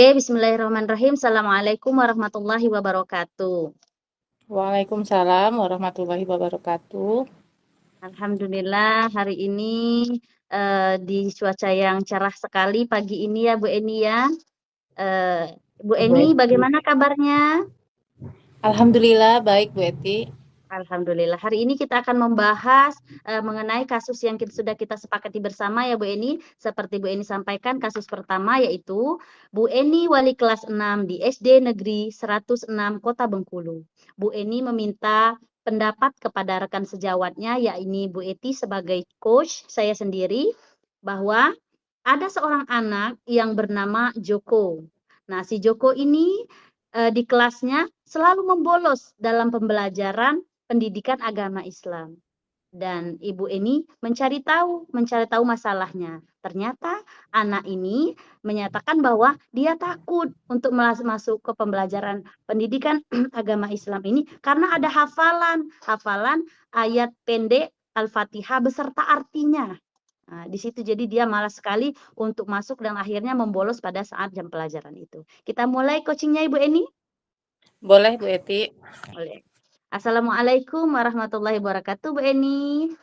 Oke, bismillahirrahmanirrahim. Assalamualaikum warahmatullahi wabarakatuh. Waalaikumsalam warahmatullahi wabarakatuh. Alhamdulillah hari ini di cuaca yang cerah sekali pagi ini ya Bu Eni ya. Eh, Bu Bu Eni, Eti. bagaimana kabarnya? Alhamdulillah baik Bu Eti. Alhamdulillah. Hari ini kita akan membahas mengenai kasus yang sudah kita sepakati bersama ya Bu Eni. Seperti Bu Eni sampaikan, kasus pertama yaitu Bu Eni wali kelas 6 di SD Negeri 106 Kota Bengkulu. Bu Eni meminta pendapat kepada rekan sejawatnya, yakni Bu Eti sebagai coach saya sendiri, bahwa ada seorang anak yang bernama Joko. Nah, si Joko ini di kelasnya selalu membolos dalam pembelajaran pendidikan agama Islam. Dan Ibu Eni mencari tahu masalahnya. Ternyata anak ini menyatakan bahwa dia takut untuk masuk ke pembelajaran pendidikan agama Islam ini karena ada hafalan ayat pendek Al-Fatihah beserta artinya. Nah, di situ jadi dia malas sekali untuk masuk dan akhirnya membolos pada saat jam pelajaran itu. Kita mulai coachingnya Ibu Eni? Boleh Bu Eti. Boleh. Assalamualaikum warahmatullahi wabarakatuh, Bu Eni.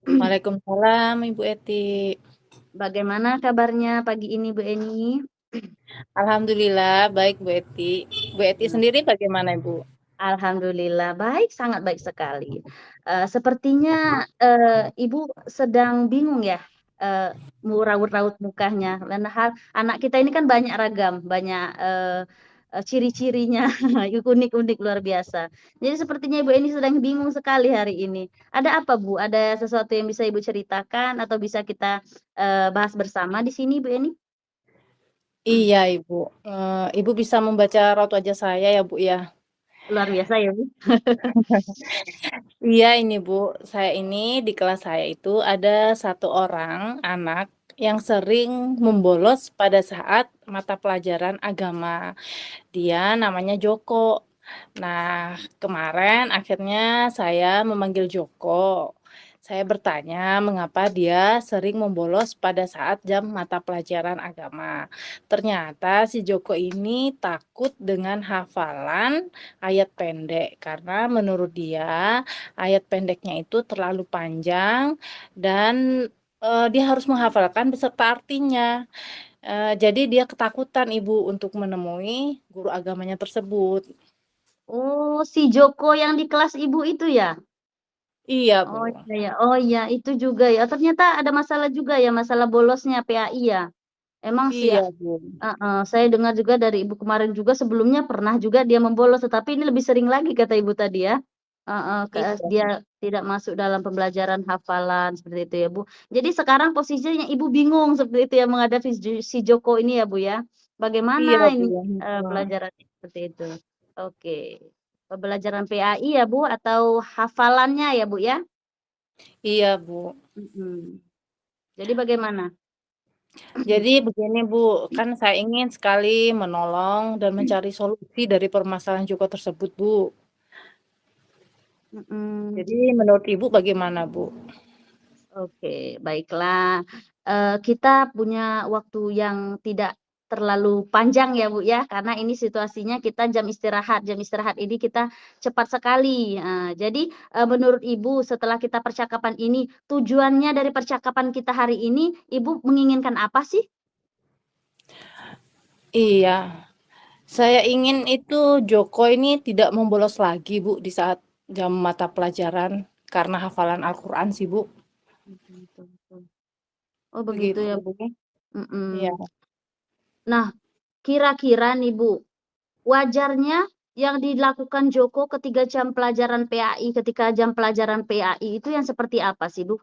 Waalaikumsalam Ibu Eti. Bagaimana kabarnya pagi ini, Bu Eni? Alhamdulillah baik Bu Eti. Bu Eti Nah, sendiri bagaimana Ibu? Alhamdulillah baik, sangat baik sekali. Sepertinya Ibu sedang bingung ya, mau raut-raut mukanya. Karena anak kita ini kan banyak ragam, banyak ciri-cirinya, unik-unik luar biasa. Jadi sepertinya Ibu ini sedang bingung sekali hari ini. Ada apa Bu? Ada sesuatu yang bisa Ibu ceritakan atau bisa kita bahas bersama di sini, Bu Eni? Iya Ibu. Ibu bisa membaca raut wajah saya ya Bu ya. Luar biasa ya Bu. Iya ini Bu, saya ini di kelas saya itu ada satu orang anak yang sering membolos pada saat mata pelajaran agama. Dia namanya Joko. Nah, kemarin akhirnya saya memanggil Joko. Saya bertanya mengapa dia sering membolos pada saat jam mata pelajaran agama. Ternyata si Joko ini takut dengan hafalan ayat pendek karena menurut dia ayat pendeknya itu terlalu panjang dan dia harus menghafalkan beserta artinya. Jadi dia ketakutan Ibu untuk menemui guru agamanya tersebut. Oh, si Joko yang di kelas Ibu itu ya? Iya, Oh Bu. iya ya, oh iya itu juga ya. Ternyata ada masalah juga ya, masalah bolosnya PAI ya. Emang sih ya, Iya, Bu. saya dengar juga dari Ibu kemarin juga sebelumnya pernah juga dia membolos, tetapi ini lebih sering lagi kata Ibu tadi ya. Iya. Dia tidak masuk dalam pembelajaran hafalan seperti itu ya Bu. Jadi sekarang posisinya Ibu bingung seperti itu ya menghadapi si Joko ini ya Bu ya. Bagaimana Iya, Bu. ini Mhm. pelajaran seperti itu? Oke. Pembelajaran PAI ya Bu atau hafalannya ya Bu ya? Iya, Bu. Mhm. Jadi bagaimana? Jadi begini, Bu, kan saya ingin sekali menolong dan mencari solusi dari permasalahan Joko tersebut, Bu. Mhm. Jadi menurut Ibu bagaimana, Bu? Oke, baiklah. Kita punya waktu yang tidak terlalu panjang ya, Bu, ya, karena ini situasinya kita jam istirahat. Jam istirahat ini kita cepat sekali. Jadi, menurut Ibu setelah kita percakapan ini, tujuannya dari percakapan kita hari ini, Ibu menginginkan apa sih? Iya, saya ingin itu Joko ini tidak membolos lagi, Bu, di saat jam mata pelajaran karena hafalan Al-Qur'an sih, Bu. Mhm, betul betul. Oh, begitu Begitu. ya, Bu? Iya. Mhm. Nah, kira-kira nih, Bu, wajarnya yang dilakukan Joko ketika jam pelajaran PAI ketika jam pelajaran PAI itu yang seperti apa sih, Bu?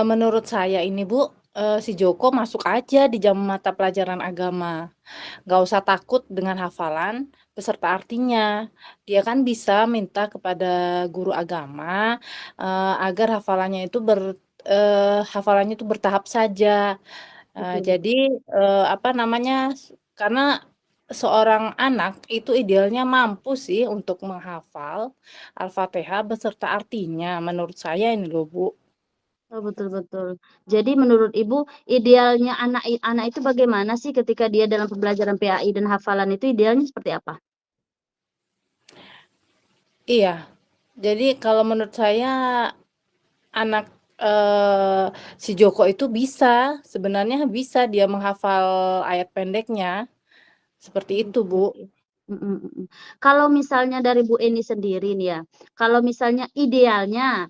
Menurut saya ini, Bu, si Joko masuk aja di jam mata pelajaran agama. Nggak usah takut dengan hafalan beserta artinya. Dia kan bisa minta kepada guru agama, agar hafalannya itu bertahap saja. Betul. Jadi, apa namanya, karena seorang anak itu idealnya mampu sih untuk menghafal Al-Fatihah beserta artinya, menurut saya ini loh, Bu. Oh, betul betul. Jadi menurut Ibu, idealnya anak itu bagaimana sih ketika dia dalam pembelajaran PAI dan hafalan itu idealnya seperti apa? Iya, jadi kalau menurut saya anak, eee, si Joko itu sebenarnya bisa dia menghafal ayat pendeknya, seperti Mhm, itu, Bu. oke. Mhm mhm. Kalau misalnya dari Bu Eni sendiri nih ya, kalau misalnya idealnya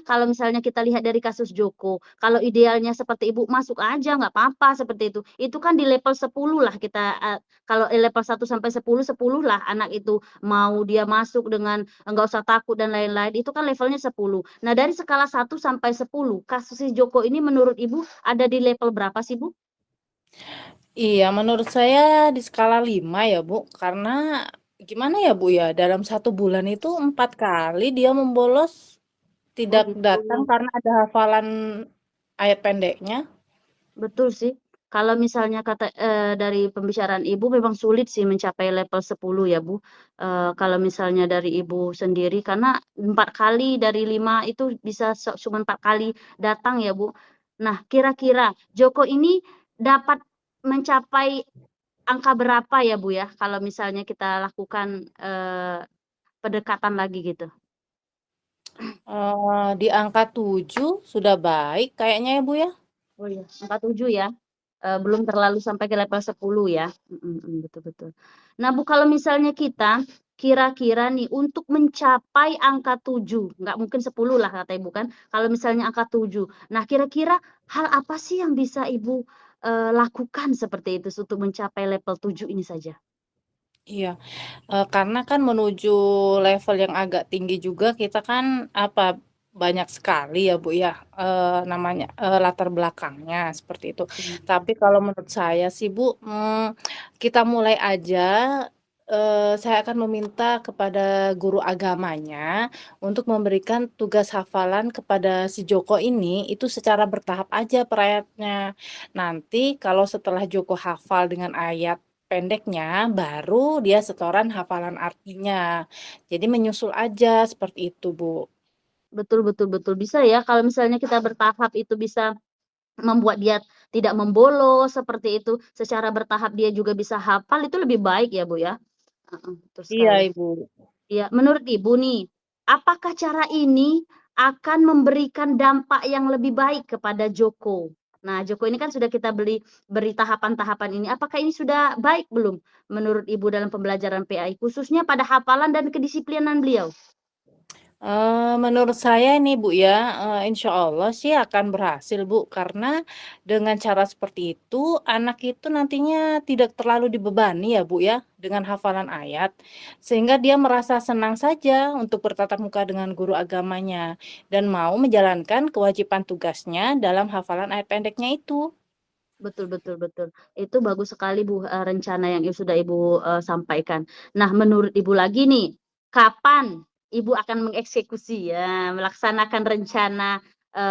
kalau misalnya kita lihat dari kasus Joko, kalau idealnya seperti Ibu masuk aja nggak apa-apa seperti itu. Itu kan di level 10 lah kita, kalau level 1 sampai 10, 10 lah anak itu mau dia masuk dengan nggak usah takut dan lain-lain, itu kan levelnya 10. Nah dari skala 1 sampai 10, kasus si Joko ini menurut Ibu ada di level berapa sih, Bu? Iya, menurut saya di skala 5 ya, Bu, karena gimana ya, Bu, ya, dalam 1 bulan itu 4 kali dia membolos, Oh tidak gitu. datang karena ada hafalan ayat pendeknya. Betul sih. Kalau misalnya dari pembicaraan Ibu memang sulit sih mencapai level 10 ya, Bu. Kalau misalnya dari Ibu sendiri karena 4 kali dari 5 itu bisa cuma 4 kali datang ya, Bu. Nah, kira-kira Joko ini dapat mencapai angka berapa ya, Bu, ya, kalau misalnya kita lakukan, pendekatan lagi gitu? Di angka 7 sudah baik kayaknya ya, Bu, ya? Oh iya, angka 7 ya? Belum terlalu sampai ke level 10 ya? Mhm mhm, betul betul. Nah Bu, kalau misalnya kita, kira-kira nih untuk mencapai angka 7, nggak mungkin 10 lah kata Ibu kan, kalau misalnya angka 7. Nah kira-kira hal apa sih yang bisa Ibu, lakukan seperti itu untuk mencapai level 7 ini saja? Iya. Karena kan menuju level yang agak tinggi juga kita kan, banyak sekali ya, Bu, ya, latar belakangnya seperti itu. Betul. Tapi kalau menurut saya sih, Bu, kita mulai aja, saya akan meminta kepada guru agamanya untuk memberikan tugas hafalan kepada si Joko ini, itu secara bertahap aja per ayatnya. Nanti kalau setelah Joko hafal dengan ayat pendeknya, baru dia setoran hafalan artinya. Jadi menyusul aja seperti itu, Bu. Betul betul betul, bisa ya kalau misalnya kita bertahap itu bisa membuat dia tidak membolos seperti itu, secara bertahap dia juga bisa hafal itu lebih baik ya, Bu, ya? Heeh, betul Iya, sekali. Ibu. Iya, menurut Ibu nih, apakah cara ini akan memberikan dampak yang lebih baik kepada Joko? Nah, Joko ini kan sudah kita beri tahapan-tahapan ini, apakah ini sudah baik belum menurut Ibu dalam pembelajaran PAI, khususnya pada hafalan dan kedisiplinan beliau? Menurut saya nih, Bu, ya, insya Allah sih akan berhasil, Bu, karena dengan cara seperti itu, anak itu nantinya tidak terlalu dibebani ya, Bu, ya, dengan hafalan ayat, sehingga dia merasa senang saja untuk bertatap muka dengan guru agamanya dan mau menjalankan kewajiban tugasnya dalam hafalan ayat pendeknya itu. Betul betul betul. Itu bagus sekali Bu, rencana yang sudah Ibu, sampaikan. Nah menurut Ibu lagi nih, kapan Ibu akan mengeksekusi ya, melaksanakan rencana,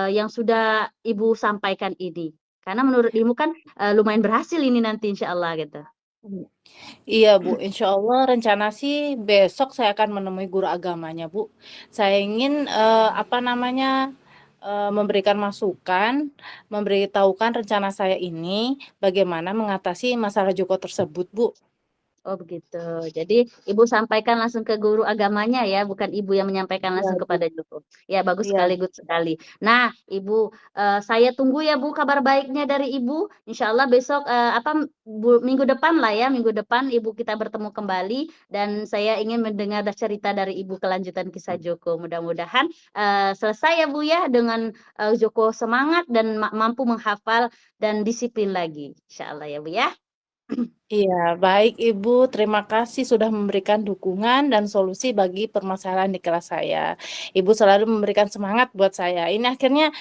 yang sudah Ibu sampaikan ini? Karena menurut Ibu kan, lumayan berhasil ini nanti insyaallah gitu. Mmm. Iya, Bu, insya Allah rencana sih besok saya akan menemui guru agamanya, Bu. Saya ingin, memberikan masukan, memberitahukan rencana saya ini, bagaimana mengatasi masalah Joko tersebut, Bu. Oh begitu. Jadi Ibu sampaikan langsung ke guru agamanya ya, bukan Ibu yang menyampaikan Iya, langsung Bu. kepada Joko. Ya bagus Iya, sekali, good sekali. Nah Ibu, saya tunggu ya Bu kabar baiknya dari Ibu. Insyaallah besok, minggu depan lah ya, minggu depan Ibu kita bertemu kembali dan saya ingin mendengar cerita dari Ibu kelanjutan kisah Joko. Mudah-mudahan, selesai ya Bu ya dengan, Joko semangat dan mampu menghafal dan disiplin lagi. Insyaallah ya Bu ya. iya, baik Ibu, terima kasih sudah memberikan dukungan dan solusi bagi permasalahan di kelas saya. Ibu selalu memberikan semangat buat saya. Ini akhirnya,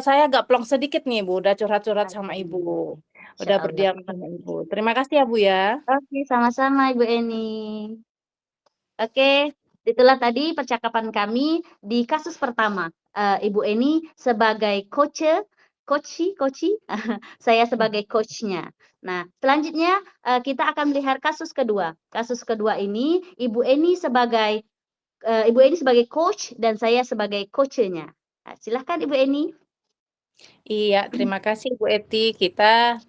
saya agak plong sedikit nih, Bu, udah curhat-curhat sama Ibu, Alhamdulillah. udah Insyaallah. berdialog sama Ibu. Terima kasih ya, Bu, ya. Oke, sama-sama Ibu Eni. Oke, itulah tadi percakapan kami di kasus pertama. Ibu Eni sebagai coachee, saya sebagai coach-nya. Nah, selanjutnya, kita akan melihat kasus kedua. Kasus kedua ini Ibu Eni sebagai coach dan saya sebagai coach-nya. Silahkan Ibu Eni. Iya, terima kasih Bu Eti. Kita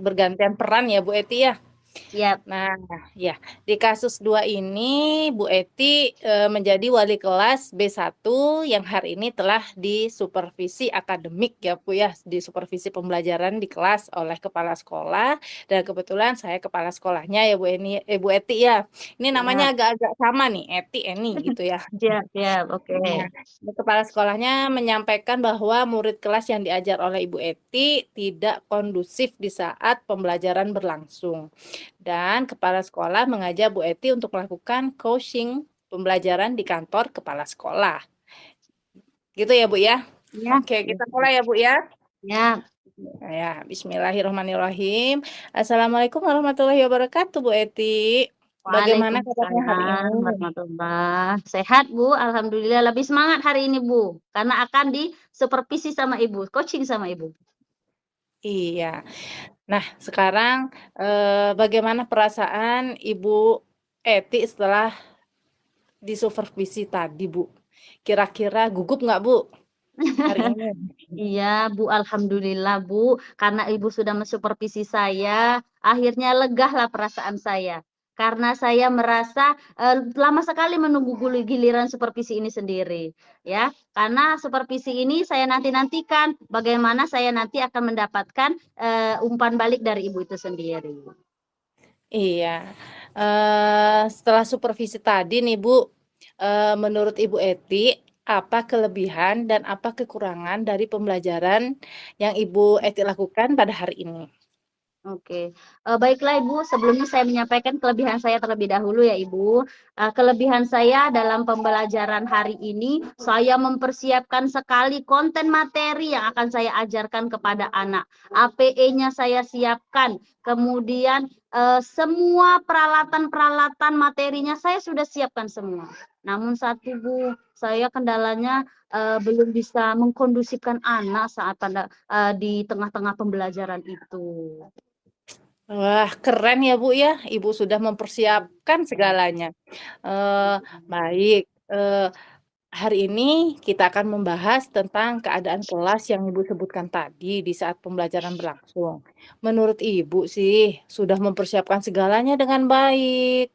bergantian peran ya Bu Eti ya. Siap. Nah, ya, di kasus 2 ini Bu Eti menjadi wali kelas B1 yang hari ini telah disupervisi akademik ya Bu ya, disupervisi pembelajaran di kelas oleh kepala sekolah dan kebetulan saya kepala sekolahnya ya Bu Eti ya. Ini Siap. namanya agak-agak sama nih, Eti, Eni gitu ya. Siap, siap. Oke. Nah, kepala sekolahnya menyampaikan bahwa murid kelas yang diajar oleh Ibu Eti tidak kondusif di saat pembelajaran berlangsung. Dan kepala sekolah mengajak Bu Eti untuk melakukan coaching pembelajaran di kantor kepala sekolah. Gitu ya, Bu ya? Ya, Oke, ya, kita mulai ya, Bu ya. ya. Ya, bismillahirrahmanirrahim. Assalamualaikum warahmatullahi wabarakatuh, Bu Eti. Bagaimana kabarnya hari Waalaikumsalam ini? warahmatullah. Sehat Bu, Alhamdulillah. Lebih semangat hari ini Bu, karena akan disupervisi sama Ibu, coaching sama Ibu. Iya. Nah, sekarang bagaimana perasaan Ibu Eti setelah disupervisi tadi, Bu? Kira-kira gugup nggak, Bu, hari ini? Iya Bu, Alhamdulillah Bu, karena Ibu sudah mensupervisi saya, akhirnya legahlah perasaan saya. Karena saya merasa lama sekali menunggu giliran supervisi ini sendiri, ya. Karena supervisi ini saya nanti-nantikan bagaimana saya nanti akan mendapatkan umpan balik dari Ibu itu sendiri. Iya. Setelah supervisi tadi nih, Bu, menurut Ibu Eti, apa kelebihan dan apa kekurangan dari pembelajaran yang Ibu Eti lakukan pada hari ini? Oke, baiklah Ibu, sebelumnya saya menyampaikan kelebihan saya terlebih dahulu ya Ibu. Kelebihan saya dalam pembelajaran hari ini, saya mempersiapkan sekali konten materi yang akan saya ajarkan kepada anak. APE-nya saya siapkan, kemudian semua peralatan-peralatan materinya saya sudah siapkan semua. Namun satu Bu, saya kendalanya belum bisa mengkondusifkan anak saat di tengah-tengah pembelajaran itu. Wah, keren ya, Bu, ya. Ibu sudah mempersiapkan segalanya. Baik, hari ini kita akan membahas tentang keadaan kelas yang Ibu sebutkan tadi di saat pembelajaran berlangsung. Menurut Ibu sih, sudah mempersiapkan segalanya dengan baik,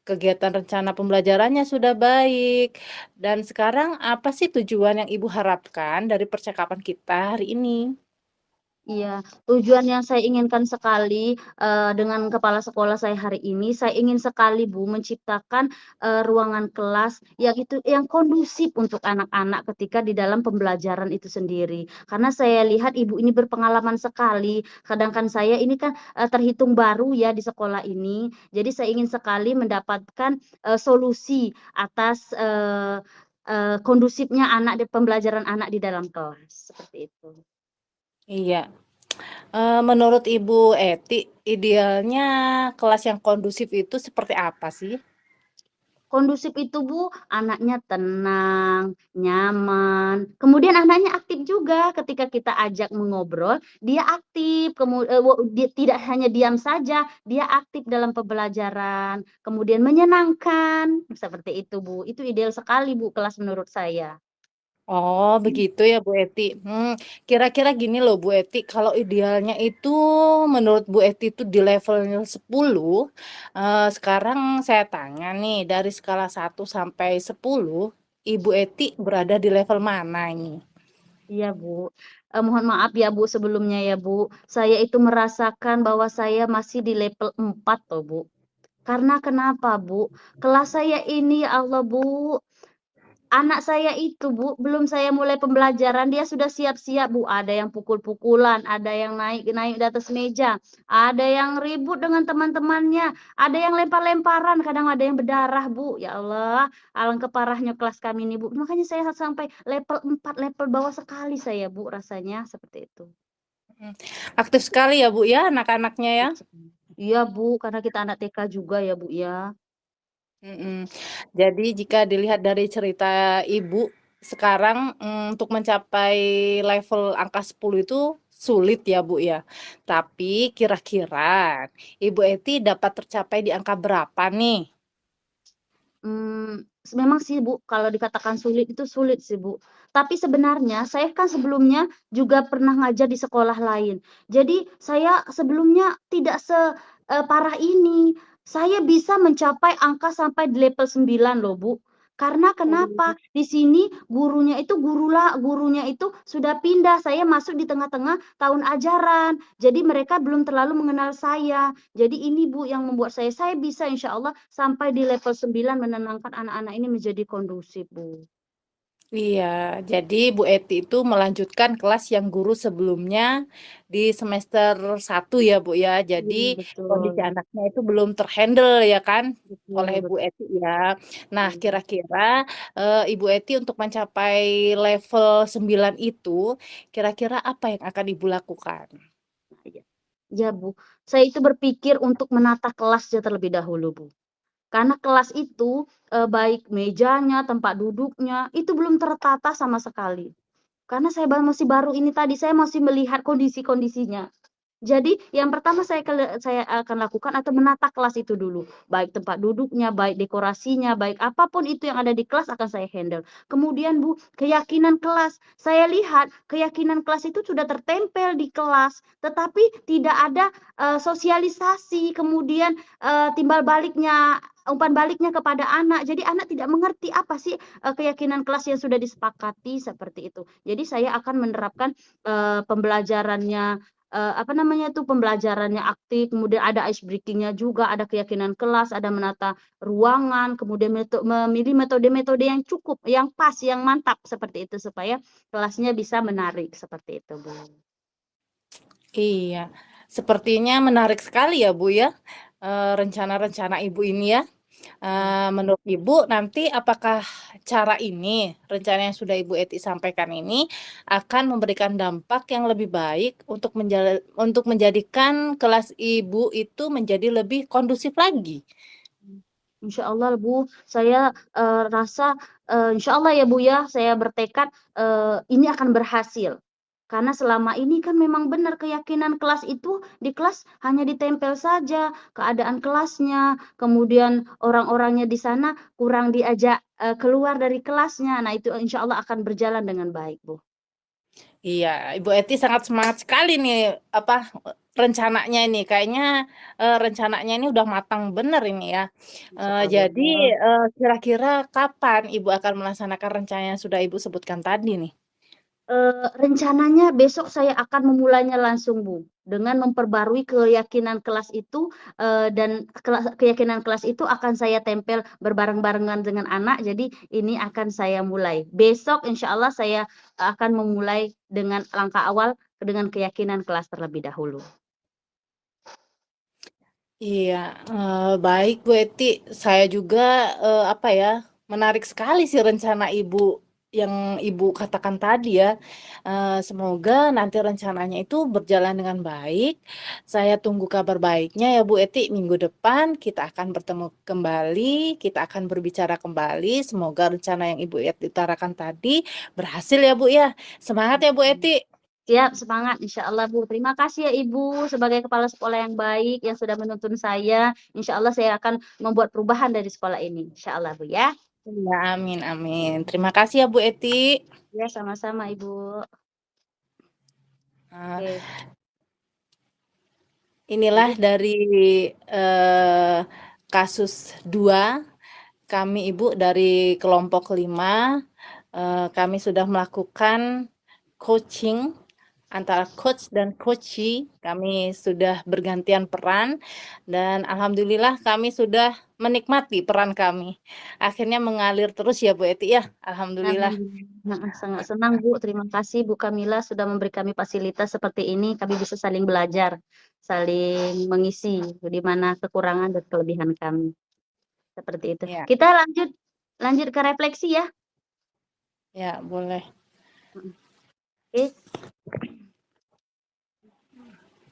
kegiatan rencana pembelajarannya sudah baik, dan sekarang apa sih tujuan yang Ibu harapkan dari percakapan kita hari ini? Iya, tujuan yang saya inginkan sekali, dengan kepala sekolah saya hari ini, saya ingin sekali Bu menciptakan, ruangan kelas yang kondusif untuk anak-anak ketika di dalam pembelajaran itu sendiri. Karena saya lihat Ibu ini berpengalaman sekali, sedangkan saya ini kan, terhitung baru ya di sekolah ini. Jadi saya ingin sekali mendapatkan, solusi atas, kondusifnya pembelajaran anak di dalam kelas, seperti itu. Iya. Menurut Ibu Eti, idealnya kelas yang kondusif itu seperti apa sih? Kondusif itu Bu, anaknya tenang, nyaman, kemudian anaknya aktif juga ketika kita ajak mengobrol, dia aktif, dia tidak hanya diam saja, dia aktif dalam pembelajaran, kemudian menyenangkan, seperti itu Bu. Itu ideal sekali Bu, kelas menurut saya. Oh, begitu ya Bu Eti. Kira-kira gini loh Bu Eti, kalau idealnya itu menurut Bu Eti itu di levelnya 10, sekarang saya tanya nih, dari skala 1 sampai 10, Ibu Eti berada di level mana ini? Iya Bu, mohon maaf ya Bu sebelumnya ya Bu, saya itu merasakan bahwa saya masih di level 4 loh Bu. Karena kenapa Bu, kelas saya ini ya Allah Bu, anak saya itu Bu, belum saya mulai pembelajaran dia sudah siap-siap Bu, ada yang pukul-pukulan, ada yang naik-naik di atas meja, ada yang ribut dengan teman-temannya, ada yang lempar-lemparan, kadang ada yang berdarah Bu, ya Allah, alangkah parahnya kelas kami ini Bu. Makanya saya sampai level 4, level bawah sekali saya Bu, rasanya seperti itu. Mhm. Aktif sekali ya Bu ya anak-anaknya ya? Iya Bu, karena kita anak TK juga ya Bu ya. Mhm. Jadi jika dilihat dari cerita Ibu, sekarang, untuk mencapai level angka 10 itu sulit ya, Bu, ya. Tapi kira-kira Ibu Eti dapat tercapai di angka berapa nih? Memang sih Bu, kalau dikatakan sulit itu sulit sih Bu. Tapi sebenarnya saya kan sebelumnya juga pernah ngajar di sekolah lain. Jadi saya sebelumnya tidak parah ini. Saya bisa mencapai angka sampai di level 9 loh Bu. Karena Oh. kenapa? Di sini gurunya itu sudah pindah, saya masuk di tengah-tengah tahun ajaran. Jadi mereka belum terlalu mengenal saya. Jadi ini Bu yang membuat saya bisa insya Allah sampai di level 9 menenangkan anak-anak ini menjadi kondusif, Bu. Iya, jadi Bu Eti itu melanjutkan kelas yang guru sebelumnya di semester 1 ya, Bu, ya. Jadi Iya, kondisi betul. anaknya itu belum terhandle ya kan oleh Betul Bu Eti ya. Nah, betul. kira-kira Ibu Eti untuk mencapai level 9 itu, kira-kira apa yang akan Ibu lakukan? Iya. Iya, Bu. Saya itu berpikir untuk menata kelasnya terlebih dahulu, Bu. Karena kelas itu, baik mejanya, tempat duduknya, itu belum tertata sama sekali. Karena saya masih baru ini tadi, saya masih melihat kondisi-kondisinya. Jadi yang pertama saya akan lakukan atau menata kelas itu dulu, baik tempat duduknya, baik dekorasinya, baik apapun itu yang ada di kelas akan saya handle. Kemudian Bu, keyakinan kelas, saya lihat keyakinan kelas itu sudah tertempel di kelas, tetapi tidak ada, sosialisasi, kemudian, timbal baliknya, umpan baliknya kepada anak. Jadi anak tidak mengerti apa sih, keyakinan kelas yang sudah disepakati, seperti itu. Jadi saya akan menerapkan, pembelajarannya apa namanya tuh, pembelajarannya aktif, kemudian ada ice breaking-nya juga, ada keyakinan kelas, ada menata ruangan, kemudian memilih metode-metode yang cukup, yang pas, yang mantap, seperti itu, supaya kelasnya bisa menarik, seperti itu, Bu. Iya, sepertinya menarik sekali ya, Bu, ya, rencana-rencana Ibu ini ya. Iya. Menurut Ibu nanti apakah cara ini, rencana yang sudah Ibu Eti sampaikan ini, akan memberikan dampak yang lebih baik untuk menjadikan kelas Ibu itu menjadi lebih kondusif lagi? Insya Allah Bu, saya, rasa, insya Allah ya Bu ya, saya bertekad, ini akan berhasil. Karena selama ini kan memang benar keyakinan kelas itu di kelas hanya ditempel saja keadaan kelasnya, kemudian orang-orangnya di sana kurang diajak, keluar dari kelasnya. Nah itu insya Allah akan berjalan dengan baik Bu. Iya, Ibu Eti sangat semangat sekali nih, apa, rencananya ini. Kayaknya, rencananya ini udah matang bener ini ya. Insya Jadi, Allah. kira-kira kapan Ibu akan melaksanakan rencana yang sudah Ibu sebutkan tadi nih? Rencananya besok saya akan memulainya langsung, Bu, dengan memperbarui keyakinan kelas itu, dan keyakinan kelas itu akan saya tempel berbareng-barengan dengan anak, jadi ini akan saya mulai. Besok insya Allah saya akan memulai dengan langkah awal dengan keyakinan kelas terlebih dahulu. Iya, baik Bu Eti, saya juga, apa ya, menarik sekali sih rencana Ibu yang Ibu katakan tadi ya. Semoga nanti rencananya itu berjalan dengan baik. Saya tunggu kabar baiknya ya Bu Eti, minggu depan kita akan bertemu kembali, kita akan berbicara kembali, semoga rencana yang Ibu Eti utarakan tadi berhasil ya Bu ya. Semangat ya Bu Eti. Siap, semangat insya Allah, Bu. Terima kasih ya Ibu sebagai kepala sekolah yang baik yang sudah menuntun saya. Insya Allah saya akan membuat perubahan dari sekolah ini, insya Allah Bu ya. Iya, amin amin. Terima kasih ya Bu Eti. Ya, sama-sama Ibu. Eee Oke. Inilah Jadi dari, kasus 2 kami Ibu dari kelompok 5, kami sudah melakukan coaching antara coach dan coachee, kami sudah bergantian peran dan alhamdulillah kami sudah menikmati peran kami. Akhirnya mengalir terus ya Bu Eti ya, alhamdulillah. alhamdulillah, heeh, sangat senang Bu, terima kasih Bu Kamila sudah memberi kami fasilitas seperti ini, kami bisa saling belajar, saling mengisi di mana kekurangan dan kelebihan kami, seperti itu. Ya Kita lanjut lanjut ke refleksi ya, ya boleh. mhm, oke.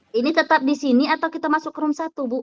Ini tetap di sini atau kita masuk ke room 1 Bu?